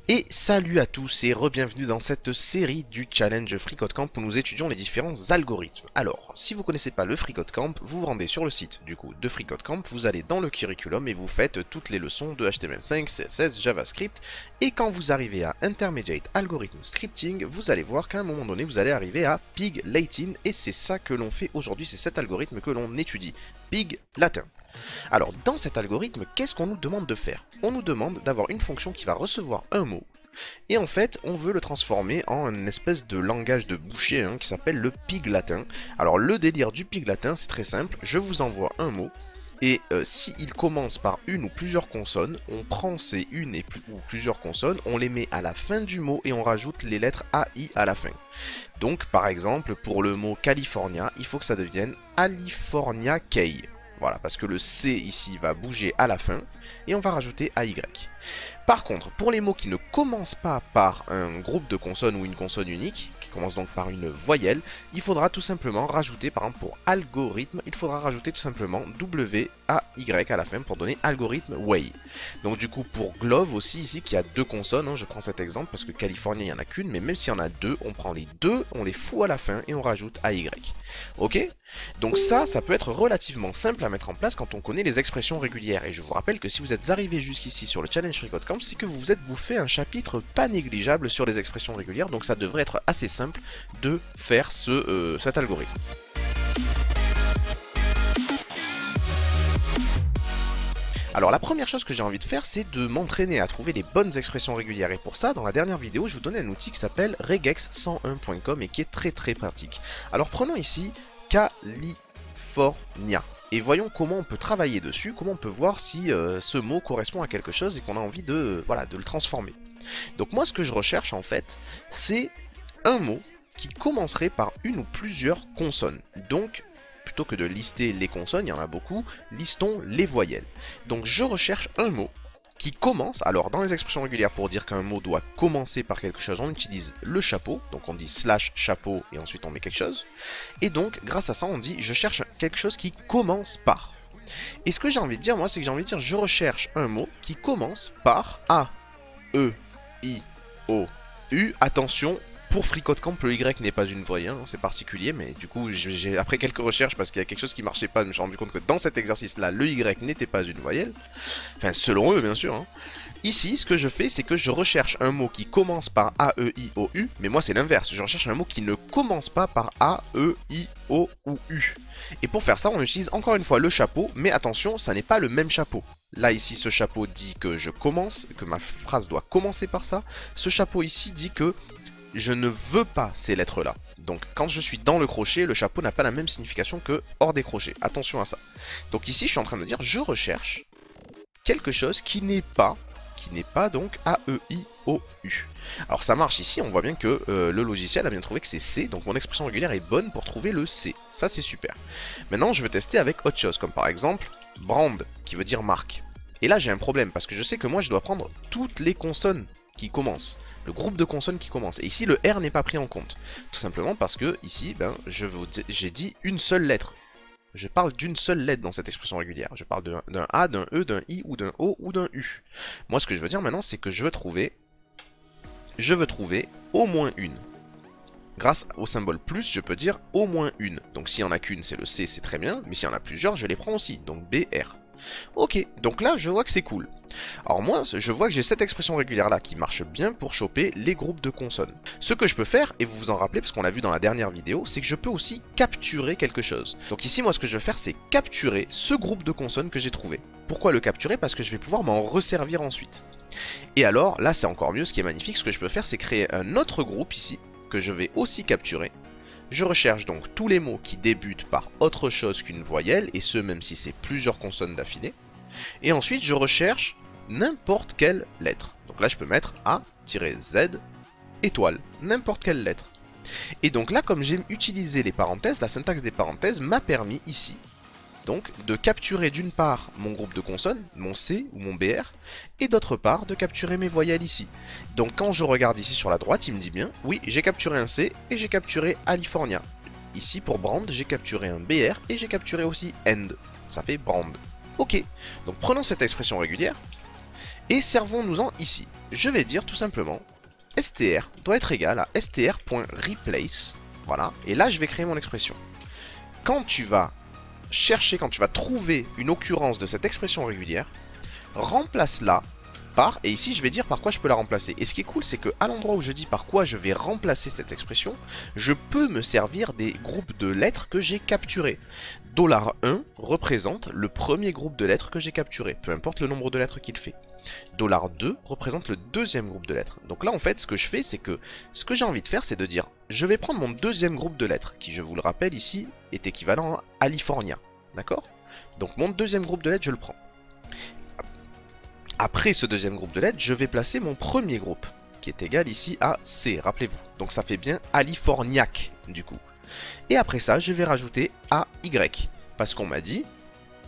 Et salut à tous et re-bienvenue dans cette série du challenge FreeCodeCamp où nous étudions les différents algorithmes. Alors, si vous ne connaissez pas le FreeCodeCamp, vous vous rendez sur le site du coup de FreeCodeCamp, vous allez dans le curriculum et vous faites toutes les leçons de HTML5, CSS, JavaScript. Et quand vous arrivez à Intermediate Algorithm Scripting, vous allez voir qu'à un moment donné, vous allez arriver à Pig Latin et c'est ça que l'on fait aujourd'hui, c'est cet algorithme que l'on étudie, Pig Latin. Alors, dans cet algorithme, qu'est-ce qu'on nous demande de faire? On nous demande d'avoir une fonction qui va recevoir un mot, et en fait, on veut le transformer en une espèce de langage de boucher qui s'appelle le pig latin. Alors, le délire du pig latin, c'est très simple, je vous envoie un mot, et s'il commence par une ou plusieurs consonnes, on prend ces une ou plusieurs consonnes, on les met à la fin du mot et on rajoute les lettres A, I à la fin. Donc, par exemple, pour le mot California, il faut que ça devienne California Key. Voilà, parce que le C ici va bouger à la fin, et on va rajouter AY. Par contre, pour les mots qui ne commencent pas par un groupe de consonnes ou une consonne unique, qui commence donc par une voyelle, il faudra tout simplement rajouter, par exemple pour algorithme, il faudra rajouter tout simplement W-A-Y à la fin pour donner algorithme way. Donc du coup pour glove aussi ici qui a deux consonnes, je prends cet exemple parce que Californie il n'y en a qu'une, mais même s'il y en a deux, on prend les deux, on les fout à la fin et on rajoute AY. Ok? Donc ça peut être relativement simple à mettre en place quand on connaît les expressions régulières. Et je vous rappelle que si vous êtes arrivé jusqu'ici sur le Challenge FreeCodeCamp, c'est que vous vous êtes bouffé un chapitre pas négligeable sur les expressions régulières, donc ça devrait être assez simple de faire cet algorithme. Alors la première chose que j'ai envie de faire, c'est de m'entraîner à trouver les bonnes expressions régulières. Et pour ça, dans la dernière vidéo, je vous donnais un outil qui s'appelle regex101.com et qui est très pratique. Alors prenons ici California. Et voyons comment on peut travailler dessus, comment on peut voir si ce mot correspond à quelque chose et qu'on a envie de le transformer. Donc moi, ce que je recherche en fait, c'est un mot qui commencerait par une ou plusieurs consonnes. Donc, plutôt que de lister les consonnes, il y en a beaucoup, listons les voyelles. Donc je recherche un mot qui commence, alors dans les expressions régulières pour dire qu'un mot doit commencer par quelque chose, on utilise le chapeau, donc on dit slash chapeau et ensuite on met quelque chose. Et donc grâce à ça on dit je cherche quelque chose qui commence par. Et ce que j'ai envie de dire moi c'est que j'ai envie de dire je recherche un mot qui commence par A, E, I, O, U, attention. Pour FreeCodeCamp, le Y n'est pas une voyelle, c'est particulier, mais du coup, après quelques recherches, parce qu'il y a quelque chose qui marchait pas, je me suis rendu compte que dans cet exercice-là, le Y n'était pas une voyelle. Enfin, selon eux, bien sûr. Ici, ce que je fais, c'est que je recherche un mot qui commence par A, E, I, O, U, mais moi, c'est l'inverse. Je recherche un mot qui ne commence pas par A, E, I, O ou U. Et pour faire ça, on utilise encore une fois le chapeau, mais attention, ça n'est pas le même chapeau. Là, ici, ce chapeau dit que je commence, que ma phrase doit commencer par ça. Ce chapeau ici dit que je ne veux pas ces lettres-là. Donc quand je suis dans le crochet, le chapeau n'a pas la même signification que hors des crochets. Attention à ça. Donc ici, je suis en train de dire, je recherche quelque chose qui n'est pas donc A-E-I-O-U. Alors ça marche ici, on voit bien que le logiciel a bien trouvé que c'est C, donc mon expression régulière est bonne pour trouver le C. Ça c'est super. Maintenant, je vais tester avec autre chose, comme par exemple, brand, qui veut dire marque. Et là, j'ai un problème, parce que je sais que moi, je dois prendre toutes les consonnes qui commencent. Le groupe de consonnes qui commence. Et ici, le R n'est pas pris en compte. Tout simplement parce que, ici, j'ai dit une seule lettre. Je parle d'une seule lettre dans cette expression régulière. Je parle d'un A, d'un E, d'un I, ou d'un O, ou d'un U. Moi, ce que je veux dire maintenant, c'est que je veux trouver au moins une. Grâce au symbole plus, je peux dire au moins une. Donc, s'il n'y en a qu'une, c'est le C, c'est très bien. Mais s'il y en a plusieurs, je les prends aussi. Donc, BR. Ok, donc là, je vois que c'est cool. Alors moi, je vois que j'ai cette expression régulière là qui marche bien pour choper les groupes de consonnes. Ce que je peux faire, et vous vous en rappelez parce qu'on l'a vu dans la dernière vidéo, c'est que je peux aussi capturer quelque chose. Donc ici, moi ce que je vais faire, c'est capturer ce groupe de consonnes que j'ai trouvé. Pourquoi le capturer? Parce que je vais pouvoir m'en resservir ensuite. Et alors, là c'est encore mieux, ce qui est magnifique, ce que je peux faire, c'est créer un autre groupe ici, que je vais aussi capturer. Je recherche donc tous les mots qui débutent par autre chose qu'une voyelle, et ce même si c'est plusieurs consonnes d'affilée. Et ensuite, je recherche n'importe quelle lettre. Donc là, je peux mettre A-Z étoile, n'importe quelle lettre. Et donc là, comme j'ai utilisé les parenthèses, la syntaxe des parenthèses m'a permis ici donc de capturer d'une part mon groupe de consonnes, mon C ou mon BR, et d'autre part de capturer mes voyelles ici. Donc quand je regarde ici sur la droite, il me dit bien, oui, j'ai capturé un C et j'ai capturé California. Ici pour brand, j'ai capturé un BR et j'ai capturé aussi end. Ça fait brand. Ok, donc prenons cette expression régulière et servons-nous-en ici. je vais dire tout simplement str doit être égal à str.replace. Voilà, et là je vais créer mon expression. Quand tu vas chercher, quand tu vas trouver une occurrence de cette expression régulière, remplace-la par, et ici je vais dire par quoi je peux la remplacer. Et ce qui est cool, c'est que à l'endroit où je dis par quoi je vais remplacer cette expression, je peux me servir des groupes de lettres que j'ai capturés. $1 représente le premier groupe de lettres que j'ai capturé, peu importe le nombre de lettres qu'il fait. $2 représente le deuxième groupe de lettres. Donc là en fait ce que je fais, c'est que ce que j'ai envie de faire, c'est de dire je vais prendre mon deuxième groupe de lettres, qui je vous le rappelle ici est équivalent à California. D'accord? Donc mon deuxième groupe de lettres, je le prends. Après ce deuxième groupe de lettres, je vais placer mon premier groupe, qui est égal ici à C, rappelez-vous. Donc ça fait bien Californiac, du coup. Et après ça, je vais rajouter AY, parce qu'on m'a dit,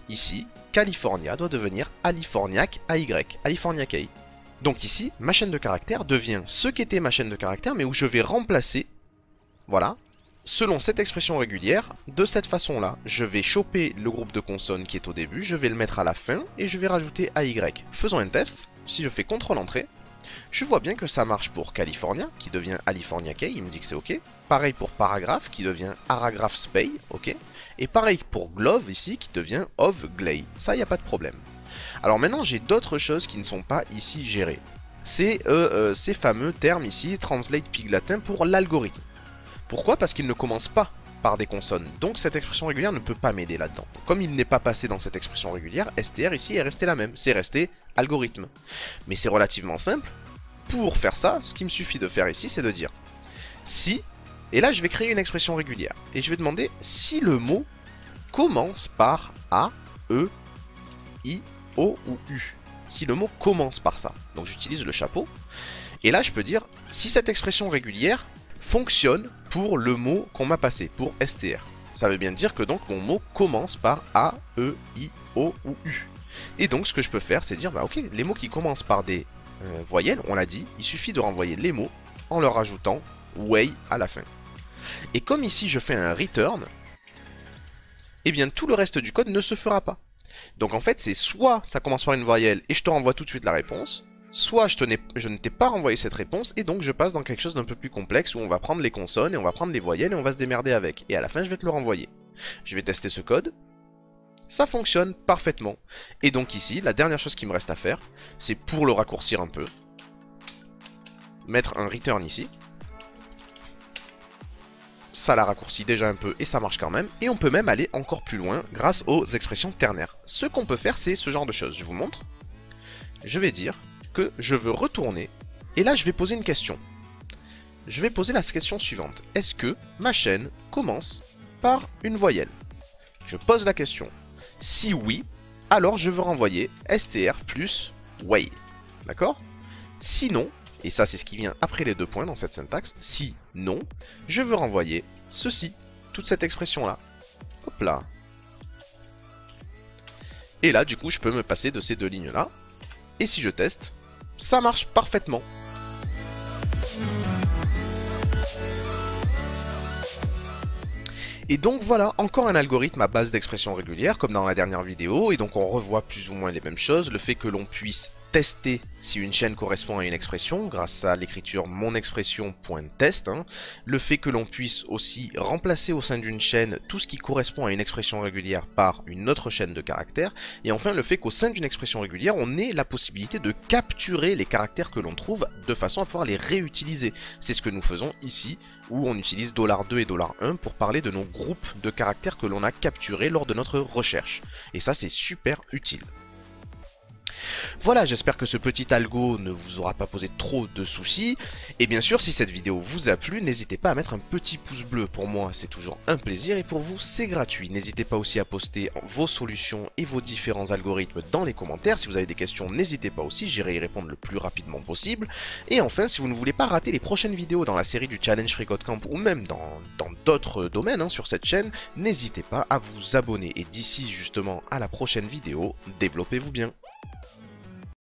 ici, California doit devenir Californiac AY, Californiac A. Donc ici, ma chaîne de caractères devient ce qu'était ma chaîne de caractères, mais où je vais remplacer, voilà, selon cette expression régulière, de cette façon-là, je vais choper le groupe de consonnes qui est au début, je vais le mettre à la fin, et je vais rajouter AY. Faisons un test, si je fais CTRL-Entrée, je vois bien que ça marche pour California, qui devient Californiac A, il me dit que c'est OK. Pareil pour paragraphe, qui devient Paragraph Spay, OK. Et pareil pour glove, ici, qui devient of glay. Ça, il n'y a pas de problème. Alors maintenant, j'ai d'autres choses qui ne sont pas ici gérées. C'est ces fameux termes ici, translate pig latin pour l'algorithme. Pourquoi? Parce qu'il ne commence pas par des consonnes. Donc cette expression régulière ne peut pas m'aider là-dedans. Comme il n'est pas passé dans cette expression régulière, str ici est resté la même. C'est resté algorithme. Mais c'est relativement simple. Pour faire ça, ce qu'il me suffit de faire ici, c'est de dire si, et là je vais créer une expression régulière. Et je vais demander si le mot commence par A, E, I, O ou U. Si le mot commence par ça. Donc j'utilise le chapeau. Et là je peux dire si cette expression régulière fonctionne pour le mot qu'on m'a passé, pour str. Ça veut bien dire que donc mon mot commence par A, E, I, O ou U. Et donc ce que je peux faire, c'est dire, bah ok, les mots qui commencent par des voyelles, on l'a dit, il suffit de renvoyer les mots en leur ajoutant way à la fin. Et comme ici je fais un return, eh bien tout le reste du code ne se fera pas. Donc en fait c'est soit ça commence par une voyelle et je te renvoie tout de suite la réponse, soit je ne t'ai pas renvoyé cette réponse et donc je passe dans quelque chose d'un peu plus complexe où on va prendre les consonnes et on va prendre les voyelles et on va se démerder avec. Et à la fin je vais te le renvoyer. Je vais tester ce code. Ça fonctionne parfaitement. Et donc ici, la dernière chose qu'il me reste à faire, c'est pour le raccourcir un peu, mettre un return ici. Ça la raccourcit déjà un peu et ça marche quand même. Et on peut même aller encore plus loin grâce aux expressions ternaires. Ce qu'on peut faire, c'est ce genre de choses. Je vous montre. Je vais dire que je veux retourner. Et là, je vais poser une question. Je vais poser la question suivante. Est-ce que ma chaîne commence par une voyelle? Je pose la question. Si oui, alors je veux renvoyer str plus way. D'accord? Sinon, et ça c'est ce qui vient après les deux points dans cette syntaxe, si non, je veux renvoyer ceci, toute cette expression-là. Hop là. Et là, du coup, je peux me passer de ces deux lignes-là. Et si je teste, ça marche parfaitement. Et donc voilà, encore un algorithme à base d'expressions régulières, comme dans la dernière vidéo, et donc on revoit plus ou moins les mêmes choses, le fait que l'on puisse tester si une chaîne correspond à une expression, grâce à l'écriture monexpression.test, hein, le fait que l'on puisse aussi remplacer au sein d'une chaîne tout ce qui correspond à une expression régulière par une autre chaîne de caractères, et enfin le fait qu'au sein d'une expression régulière, on ait la possibilité de capturer les caractères que l'on trouve de façon à pouvoir les réutiliser. C'est ce que nous faisons ici, où on utilise $2 et $1 pour parler de nos groupes de caractères que l'on a capturés lors de notre recherche. Et ça, c'est super utile. Voilà, j'espère que ce petit algo ne vous aura pas posé trop de soucis. Et bien sûr, si cette vidéo vous a plu, n'hésitez pas à mettre un petit pouce bleu. Pour moi, c'est toujours un plaisir et pour vous, c'est gratuit. N'hésitez pas aussi à poster vos solutions et vos différents algorithmes dans les commentaires. Si vous avez des questions, n'hésitez pas aussi, j'irai y répondre le plus rapidement possible. Et enfin, si vous ne voulez pas rater les prochaines vidéos dans la série du Challenge FreeCodeCamp ou même dans d'autres domaines sur cette chaîne, n'hésitez pas à vous abonner. Et d'ici justement à la prochaine vidéo, développez-vous bien.